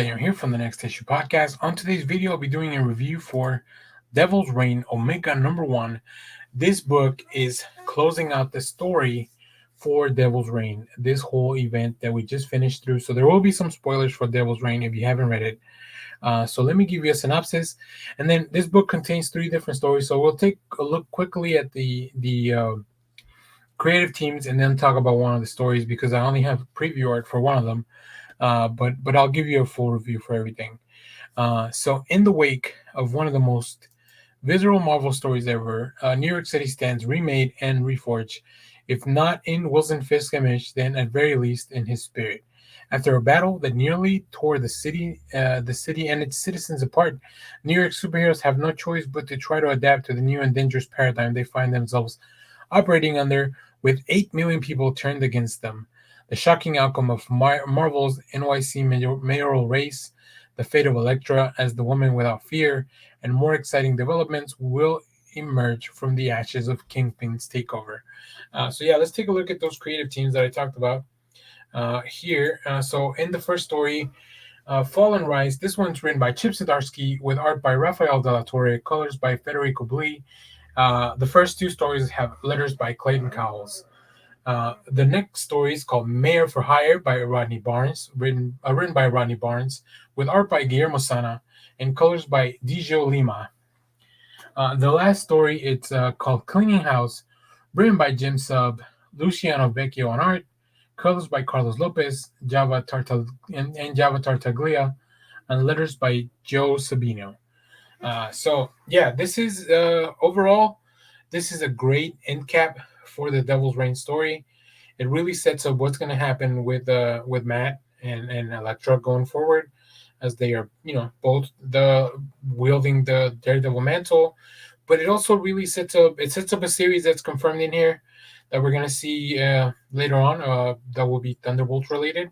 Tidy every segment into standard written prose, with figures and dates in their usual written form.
Daniel here from the Next Issue Podcast. On today's video, I'll be doing a review for Devil's Reign Omega #1. This book is closing out the story for Devil's Reign, this whole event that we just finished through. So there will be some spoilers for Devil's Reign if you haven't read it. So let me give you a synopsis. And then this book contains 3 different stories. So we'll take a look quickly at the creative teams and then talk about one of the stories because I only have preview art for one of them. But I'll give you a full review for everything. So in the wake of one of the most visceral Marvel stories ever, New York City stands remade and reforged, if not in Wilson Fisk's image, then at very least in his spirit. After a battle that nearly tore the city and its citizens apart, New York superheroes have no choice but to try to adapt to the new and dangerous paradigm they find themselves operating under, with 8 million people turned against them. The shocking outcome of Marvel's NYC mayoral race, the fate of Elektra as the woman without fear, and more exciting developments will emerge from the ashes of Kingpin's takeover. Let's take a look at those creative teams that I talked about here. So in the first story, Fall and Rise, this one's written by Chip Zdarsky with art by Rafael deLatorre, colors by Federico Blee. The first 2 stories have letters by Clayton Cowles. The next story is called Mayor for Hire by Rodney Barnes, written by Rodney Barnes, with art by Guillermo and colors by Dijjo Lima. The last story, it's called Cleaning House, written by Jim Sub, Luciano Vecchio on art, colors by Carlos Lopez, Java Tartaglia, and letters by Joe Sabino. This is overall, this is a great end cap for the Devil's Reign story. It really sets up what's going to happen with Matt and Elektra going forward, as they are, both wielding the Daredevil mantle. But it also really sets up a series that's confirmed in here that we're going to see later on that will be Thunderbolts related.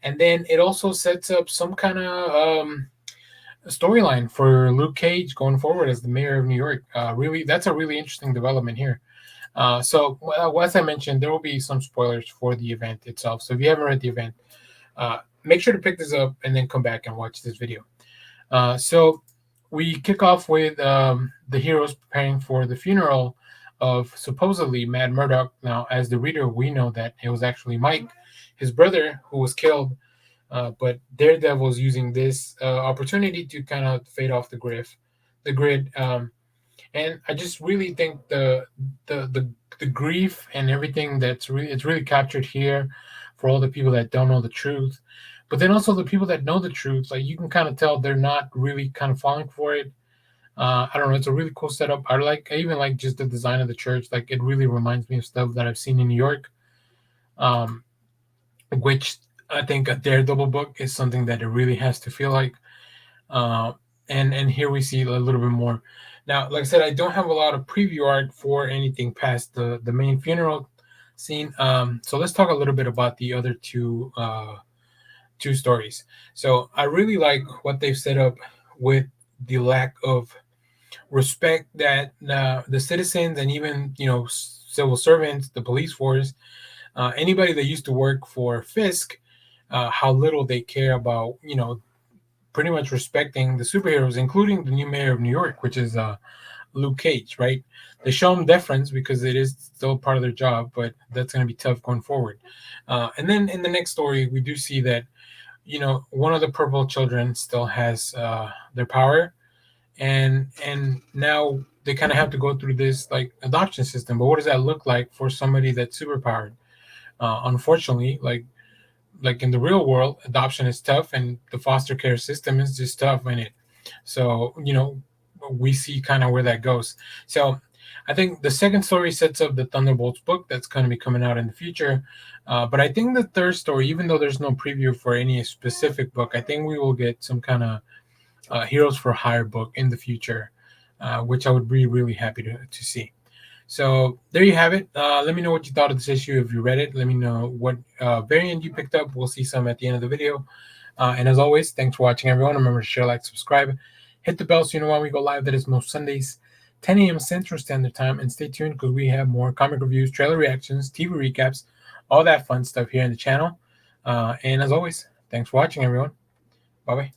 And then it also sets up some kind of storyline for Luke Cage going forward as the mayor of New York. Really, that's a really interesting development here. As I mentioned, there will be some spoilers for the event itself. So if you haven't read the event, make sure to pick this up and then come back and watch this video. So we kick off with the heroes preparing for the funeral of supposedly Matt Murdock. Now, as the reader, we know that it was actually Mike, his brother, who was killed. But Daredevil is using this opportunity to kind of fade off the grid. And I just really think the grief and everything it's really captured here for all the people that don't know the truth. But then also the people that know the truth, like you can kind of tell they're not really kind of falling for it. I don't know. It's a really cool setup. I even like just the design of the church. Like it really reminds me of stuff that I've seen in New York, which I think a Daredevil book is something that it really has to feel like. And here we see a little bit more. Now, like I said, I don't have a lot of preview art for anything past the main funeral scene. So let's talk a little bit about the other two stories. So I really like what they've set up with the lack of respect that the citizens and even civil servants, the police force, anybody that used to work for Fisk, how little they care about pretty much respecting the superheroes, including the new mayor of New York, which is Luke Cage, right? They show him deference because it is still part of their job, but that's going to be tough going forward. And then in the next story, we do see that one of the purple children still has their power, and now they kind of have to go through this like adoption system. But what does that look like for somebody that's superpowered? Unfortunately, like in the real world, adoption is tough, and the foster care system is just tough in it. So we see kind of where that goes. So I think the second story sets up the Thunderbolts book that's going to be coming out in the future. But I think the third story, even though there's no preview for any specific book, I think we will get some kind of Heroes for Hire book in the future, which I would be really happy to see. So there you have it. Let me know what you thought of this issue if you read it. Let me know what variant you picked up. We'll see some at the end of the video. And as always, thanks for watching, everyone. Remember to share, like, subscribe. Hit the bell so you know when we go live. That is most Sundays, 10 a.m. Central Standard Time. And stay tuned because we have more comic reviews, trailer reactions, TV recaps, all that fun stuff here on the channel. And as always, thanks for watching, everyone. Bye bye.